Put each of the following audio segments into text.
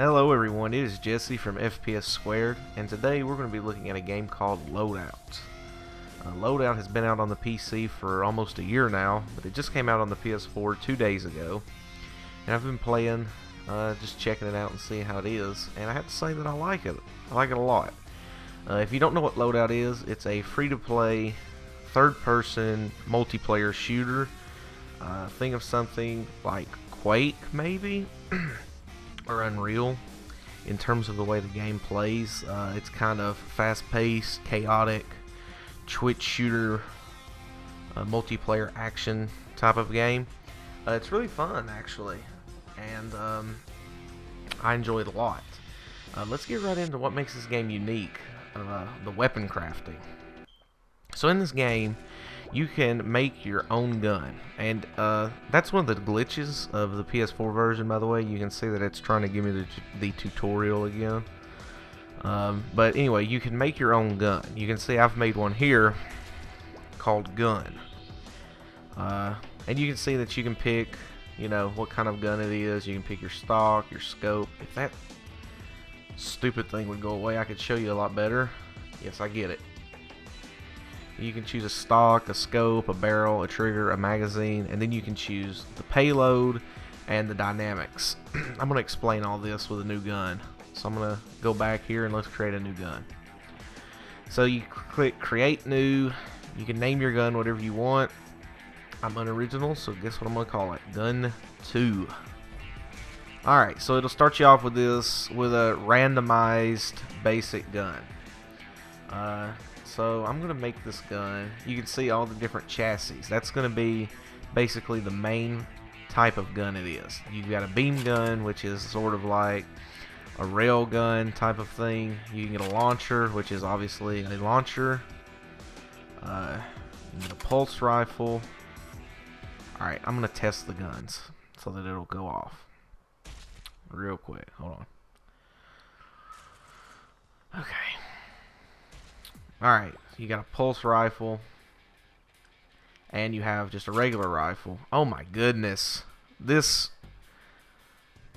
Hello everyone, it is Jesse from FPS Squared, and today we're going to be looking at a game called Loadout. Loadout has been out on the PC for almost a year now, but it just came out on the PS4 2 days ago. And I've been playing, just checking it out and seeing how it is, and I have to say that I like it. I like it a lot. If you don't know what Loadout is, it's a free-to-play, third-person, multiplayer shooter. Think of something like Quake, maybe? Or Unreal in terms of the way the game plays. It's kind of fast-paced, chaotic, twitch shooter, multiplayer action type of game. It's really fun actually, and I enjoy it a lot. Let's get right into what makes this game unique, the weapon crafting. So in this game, you can make your own gun, and that's one of the glitches of the PS4 version, by the way. You can see that it's trying to give me the tutorial again. But anyway, you can make your own gun. You can see I've made one here called Gun. And you can see that you can pick, you know, what kind of gun it is. You can pick your stock, your scope. If that stupid thing would go away, I could show you a lot better. Yes, I get it. You can choose a stock, a scope, a barrel, a trigger, a magazine, and then you can choose the payload and the dynamics. I'm going to explain all this with a new gun. So I'm going to go back here and let's create a new gun. So you click create new. You can name your gun whatever you want. I'm unoriginal, so guess what I'm going to call it? Gun 2. Alright, so it'll start you off with this, with a randomized basic gun. So I'm going to make this gun. You can see all the different chassis. That's going to be basically the main type of gun it is. You've got a beam gun, which is sort of like a rail gun type of thing. You can get a launcher, which is obviously a launcher. You can get a pulse rifle. Alright, I'm going to test the guns so that it'll go off real quick. Hold on. Okay. Alright, you got a pulse rifle, and you have just a regular rifle. Oh my goodness. This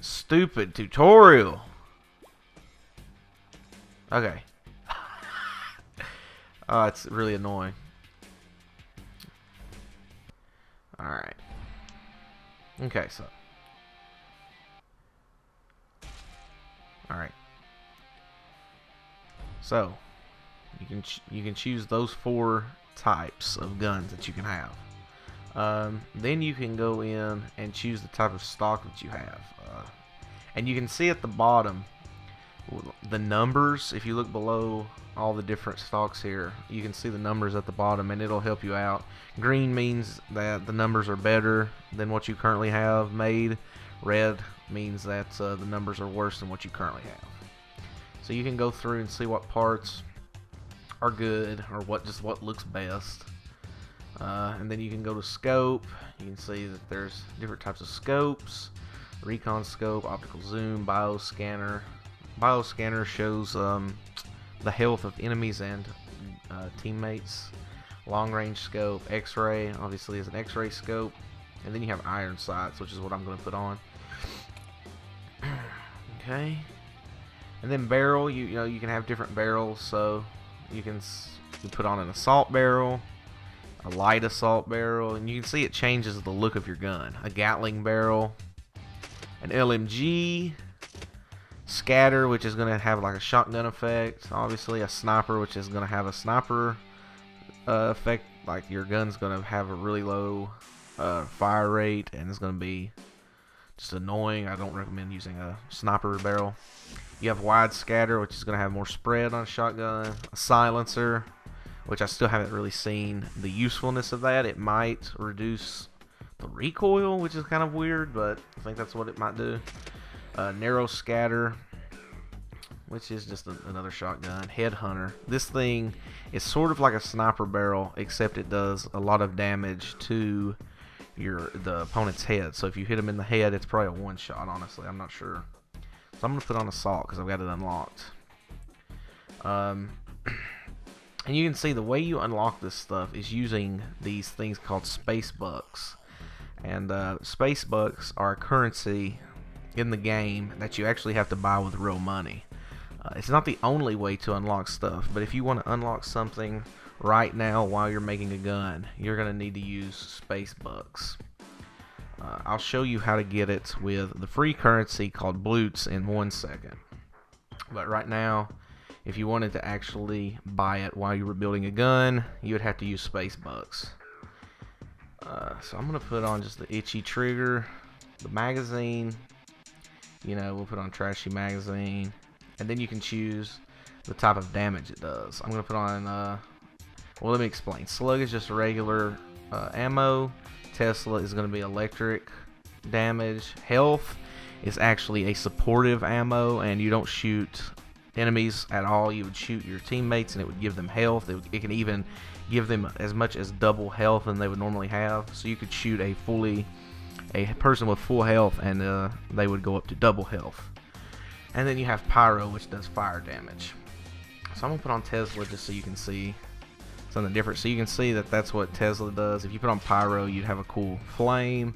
stupid tutorial. Okay. Oh, it's really annoying. Alright. Okay, so. Alright. So. You can choose those 4 types of guns that you can have. Then you can go in and choose the type of stock that you have. And you can see at the bottom the numbers. If you look below all the different stocks here, you can see the numbers at the bottom, and it'll help you out. Green means that the numbers are better than what you currently have made. Red means that the numbers are worse than what you currently have. So you can go through and see what parts are good, or what looks best. And then you can go to scope. You can see that there's different types of scopes: recon scope, optical zoom, bioscanner. Bioscanner shows the health of enemies and teammates. Long range scope, x-ray obviously is an x-ray scope, and then you have iron sights, which is what I'm going to put on. Okay. And then barrel, you know you can have different barrels, so you can put on an assault barrel, a light assault barrel, and you can see it changes the look of your gun. A Gatling barrel, an LMG, scatter, which is going to have like a shotgun effect. Obviously a sniper, which is going to have a sniper effect, like your gun's going to have a really low fire rate, and it's going to be just annoying. I don't recommend using a sniper barrel. You have wide scatter, which is going to have more spread on a shotgun. A silencer, which I still haven't really seen the usefulness of that. It might reduce the recoil, which is kind of weird, but I think that's what it might do. Narrow scatter, which is just another shotgun. Headhunter. This thing is sort of like a sniper barrel, except it does a lot of damage to the opponent's head. So if you hit him in the head, it's probably a one-shot, honestly. I'm not sure. So I'm going to put on assault because I've got it unlocked. And you can see the way you unlock this stuff is using these things called space bucks. And space bucks are a currency in the game that you actually have to buy with real money. It's not the only way to unlock stuff, but if you want to unlock something right now while you're making a gun, you're going to need to use space bucks. I'll show you how to get it with the free currency called bloots in 1 second. But right now, if you wanted to actually buy it while you were building a gun, you would have to use space bucks. So I'm going to put on just the itchy trigger, the magazine, you know, we'll put on trashy magazine, and then you can choose the type of damage it does. I'm going to put on, well, let me explain. Slug is just a regular ammo. Tesla is going to be electric damage. Health is actually a supportive ammo, and you don't shoot enemies at all. You would shoot your teammates and it would give them health. It can even give them as much as double health than they would normally have. So you could shoot a person with full health and they would go up to double health. And then you have pyro, which does fire damage. So I'm going to put on Tesla just so you can see something different. So you can see that that's what Tesla does. If you put on pyro, you'd have a cool flame.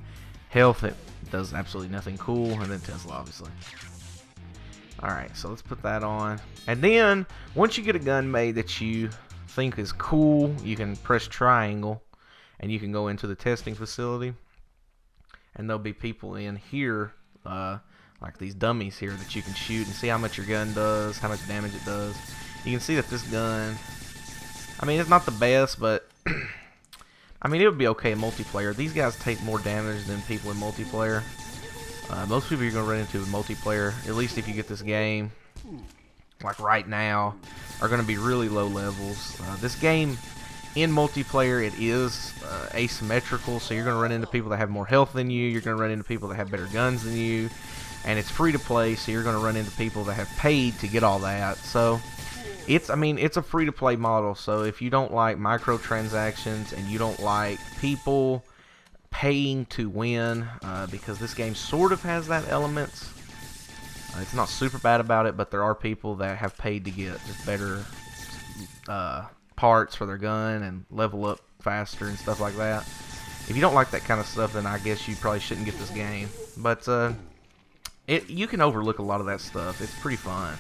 Health, it does absolutely nothing cool. And then Tesla, obviously. Alright, so let's put that on. And then, once you get a gun made that you think is cool, you can press triangle and you can go into the testing facility. And there'll be people in here, like these dummies here, that you can shoot and see how much your gun does, how much damage it does. You can see that this gun, I mean, it's not the best, but I mean, it would be okay in multiplayer. These guys take more damage than people in multiplayer. Most people you're going to run into in multiplayer, at least if you get this game, like right now, are going to be really low levels. This game, in multiplayer, it is asymmetrical, so you're going to run into people that have more health than you, you're going to run into people that have better guns than you, and it's free to play, so you're going to run into people that have paid to get all that. So it's a free to play model. So if you don't like microtransactions and you don't like people paying to win, because this game sort of has that element, it's not super bad about it, but there are people that have paid to get just better parts for their gun and level up faster and stuff like that. If you don't like that kind of stuff, then I guess you probably shouldn't get this game. But you can overlook a lot of that stuff. It's pretty fun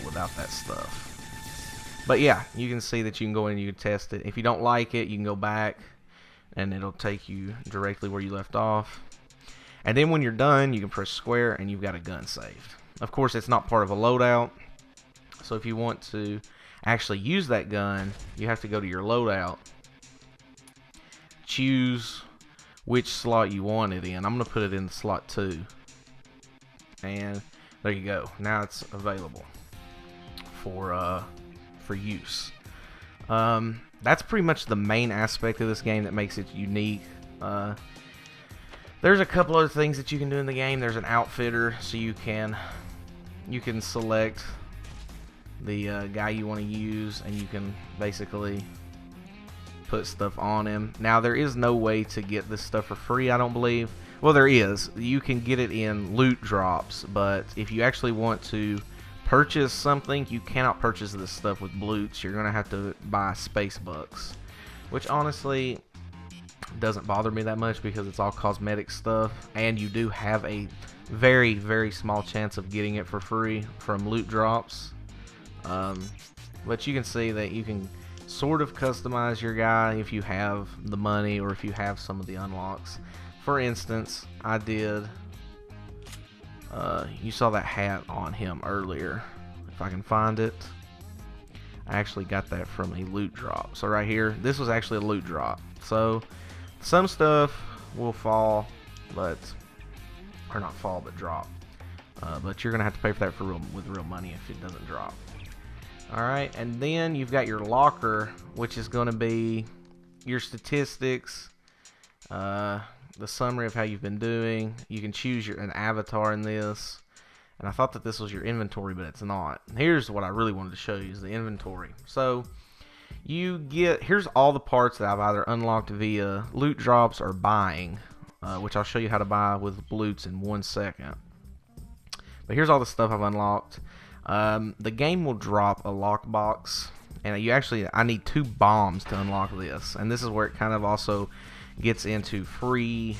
without that stuff. But yeah, you can see that you can go in and you can test it. If you don't like it, you can go back and it'll take you directly where you left off. And then when you're done, you can press square and you've got a gun saved. Of course, it's not part of a loadout. So if you want to actually use that gun, you have to go to your loadout, choose which slot you want it in. I'm going to put it in slot 2. And there you go. Now it's available for use. That's pretty much the main aspect of this game that makes it unique. There's a couple other things that you can do in the game. There's an outfitter, so you can select the guy you want to use, and you can basically put stuff on him. Now, there is no way to get this stuff for free, I don't believe. Well, there is. You can get it in loot drops, but if you actually want to purchase something, you cannot purchase this stuff with bloots. You're going to have to buy space bucks, which honestly doesn't bother me that much because it's all cosmetic stuff, and you do have a very, very small chance of getting it for free from loot drops. But you can see that you can sort of customize your guy if you have the money or if you have some of the unlocks. For instance, I did, you saw that hat on him earlier. If I can find it, I actually got that from a loot drop. So right here, this was actually a loot drop. So some stuff will fall, but, or not fall, but drop. But you're gonna have to pay for that with real money if it doesn't drop. Alright, and then you've got your locker, which is going to be your statistics, the summary of how you've been doing. You can choose an avatar in this, and I thought that this was your inventory, but it's not. Here's what I really wanted to show you, is the inventory. So here's all the parts that I've either unlocked via loot drops or buying, which I'll show you how to buy with bloots in 1 second. But here's all the stuff I've unlocked. The game will drop a lockbox, and I need 2 bombs to unlock this, and this is where it kind of also gets into free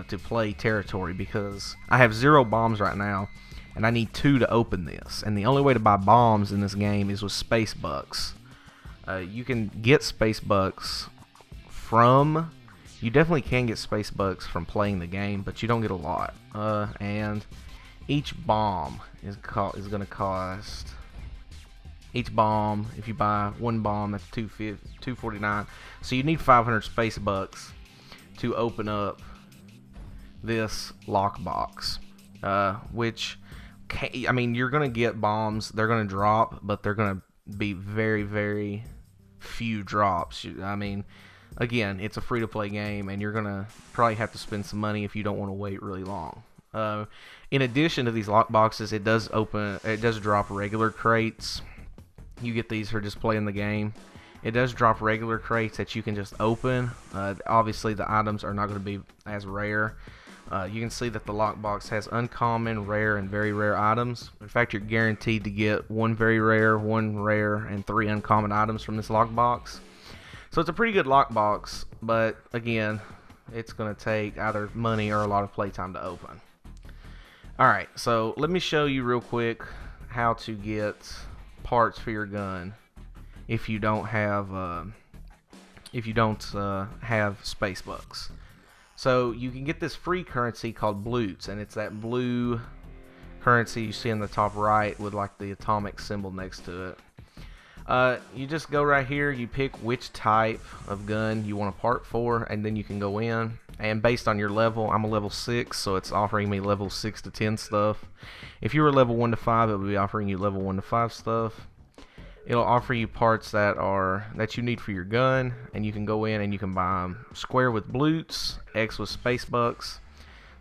to play territory, because I have 0 bombs right now and I need 2 to open this, and the only way to buy bombs in this game is with space bucks. You can get space bucks from, you definitely can get space bucks from playing the game, but you don't get a lot. And each bomb is going to cost, each bomb, if you buy 1 bomb, that's $2.49. So you need 500 space bucks to open up this lockbox, which, I mean, you're going to get bombs, they're going to drop, but they're going to be very, very few drops. I mean, again, it's a free-to-play game, and you're going to probably have to spend some money if you don't want to wait really long. In addition to these lockboxes, it does drop regular crates. You get these for just playing the game. It does drop regular crates that you can just open. Obviously, the items are not going to be as rare. You can see that the lockbox has uncommon, rare, and very rare items. In fact, you're guaranteed to get 1 very rare, 1 rare, and 3 uncommon items from this lockbox. So it's a pretty good lockbox, but again, it's going to take either money or a lot of playtime to open. Alright, so let me show you real quick how to get parts for your gun if you don't have space bucks. So you can get this free currency called bloots, and it's that blue currency you see in the top right with like the atomic symbol next to it. You just go right here, you pick which type of gun you want a part for, and then you can go in, and based on your level, I'm a level 6, so it's offering me level 6 to 10 stuff. If you were level 1 to 5, it would be offering you level 1 to 5 stuff. It'll offer you parts that you need for your gun, and you can go in and you can buy them square with bloots, X with space bucks.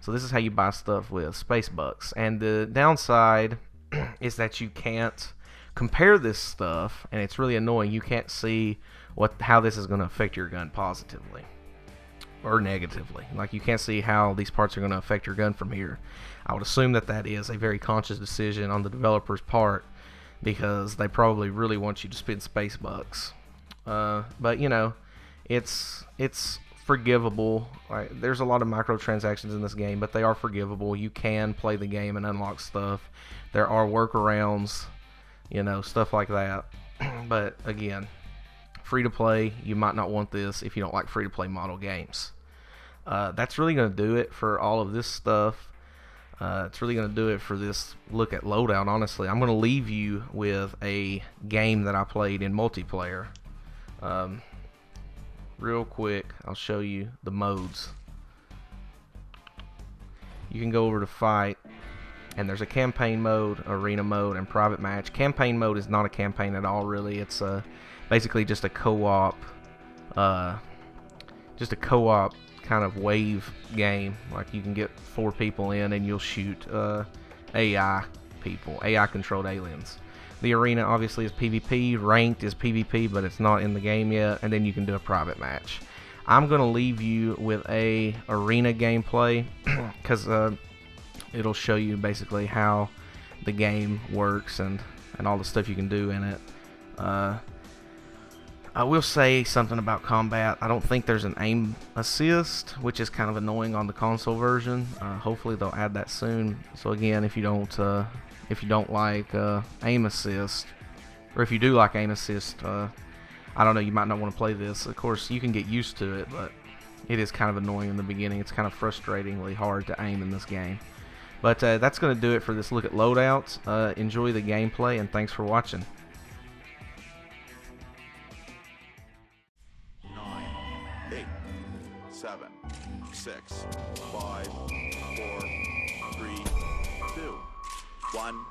So this is how you buy stuff with space bucks. And the downside is that you can't compare this stuff, and it's really annoying. You can't see how this is going to affect your gun positively or negatively. Like, you can't see how these parts are going to affect your gun from here. I would assume that is a very conscious decision on the developer's part, because they probably really want you to spend space bucks. But you know, it's forgivable. Right? There's a lot of microtransactions in this game, but they are forgivable. You can play the game and unlock stuff. There are workarounds, you know, stuff like that. But again, free to play, you might not want this if you don't like free to play model games. That's really going to do it for all of this stuff. It's really going to do it for this look at Loadout. Honestly, I'm going to leave you with a game that I played in multiplayer. Real quick, I'll show you the modes. You can go over to fight, and there's a campaign mode, arena mode, and private match. Campaign mode is not a campaign at all, really. It's basically just a co-op, kind of wave game. Like, you can get 4 people in and you'll shoot AI people, AI controlled aliens. The arena obviously is PvP, ranked is PvP, but it's not in the game yet, and then you can do a private match. I'm gonna leave you with a arena gameplay because it'll show you basically how the game works and all the stuff you can do in it. I will say something about combat. I don't think there's an aim assist, which is kind of annoying on the console version. Hopefully they'll add that soon. So again, if you don't like aim assist, or if you do like aim assist, I don't know, you might not want to play this. Of course, you can get used to it, but it is kind of annoying in the beginning. It's kind of frustratingly hard to aim in this game. But that's going to do it for this look at Loadout. Enjoy the gameplay, and thanks for watching. 8, 7, 6, 5, 4, 3, 2, 1.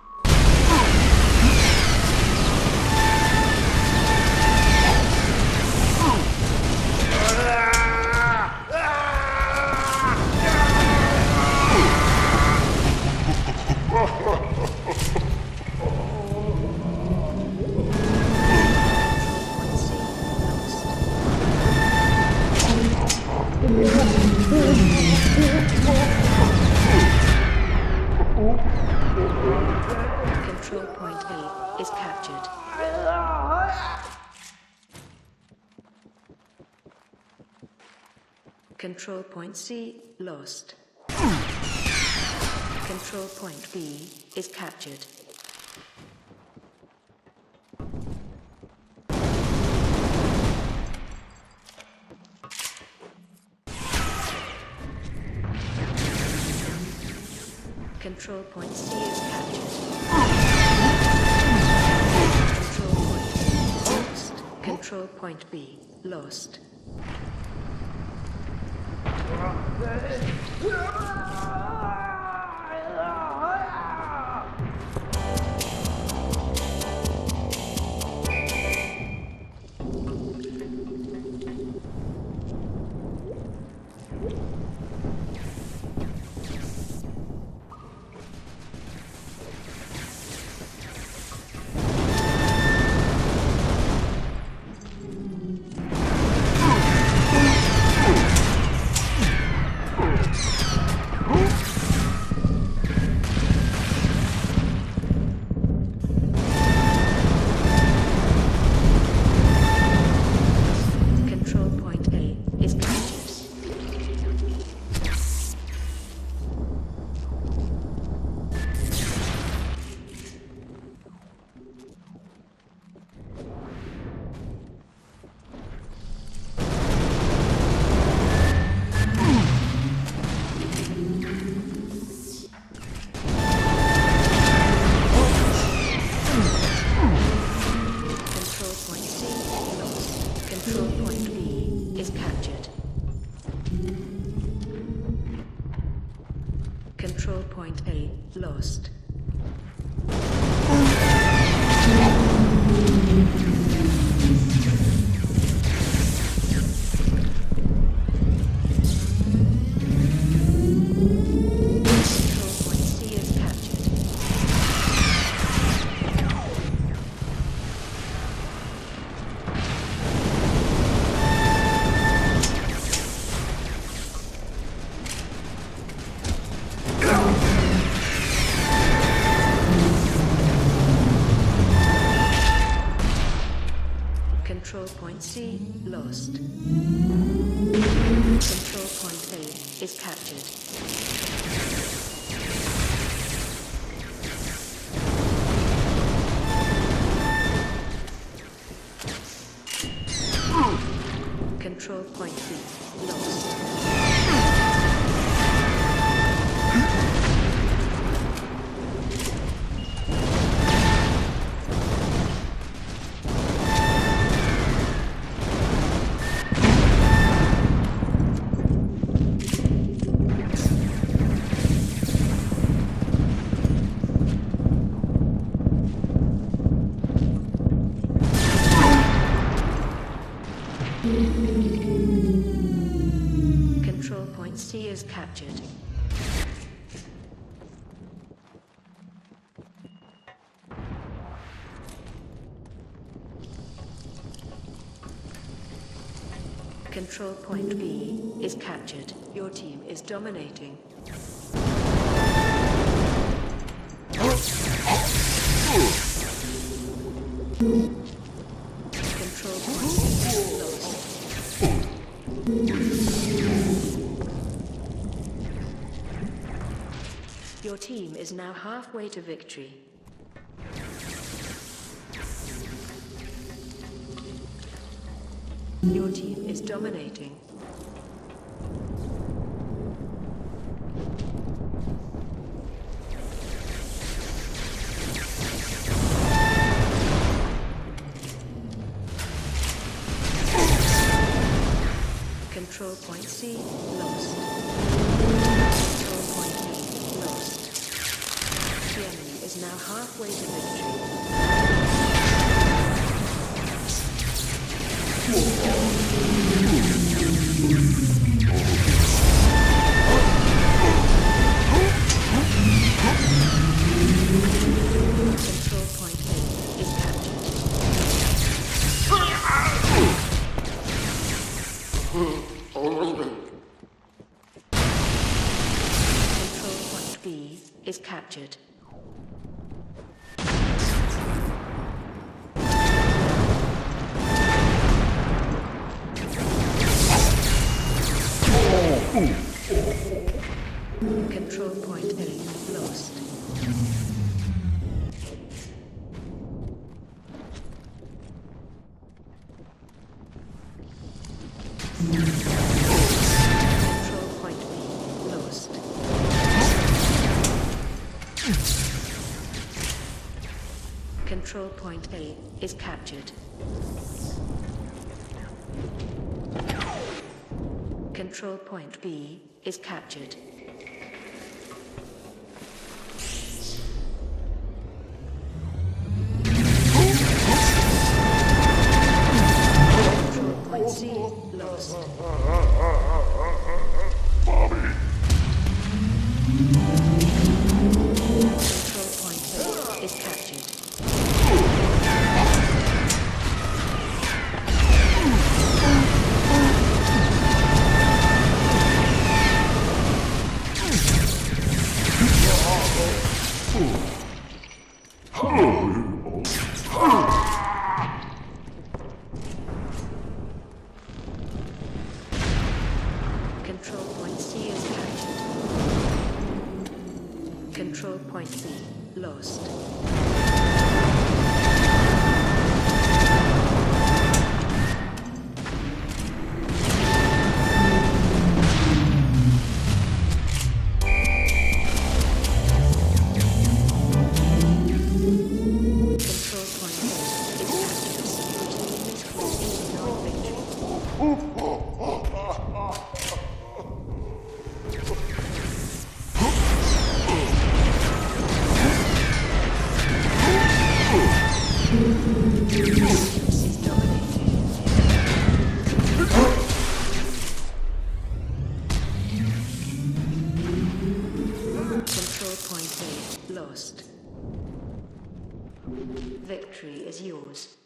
Control point A is captured. Control point C lost. Control point B is captured. Control point C is captured. Control point A lost. Control point B lost. Control point A is captured. Control point C lost. Control point B is captured. Control point A lost. Control point C is captured. Control point C lost. Control point A is captured. Control point B lost. Control point C is captured. Control point B is captured. Your team is dominating. Control point B lost. Your team is now halfway to victory. Your team is dominating. Control point C lost. Control point B lost. The enemy is now halfway to victory. Control point A is Control point B is captured. Control point B lost. Control point A is captured. Control point B is captured. Control point C lost. Control point A is captured. Control point C is captured. Control point C lost. Control point A is captured. Retaining this fort is not victory. Is dominating. Control point A lost. Victory is yours.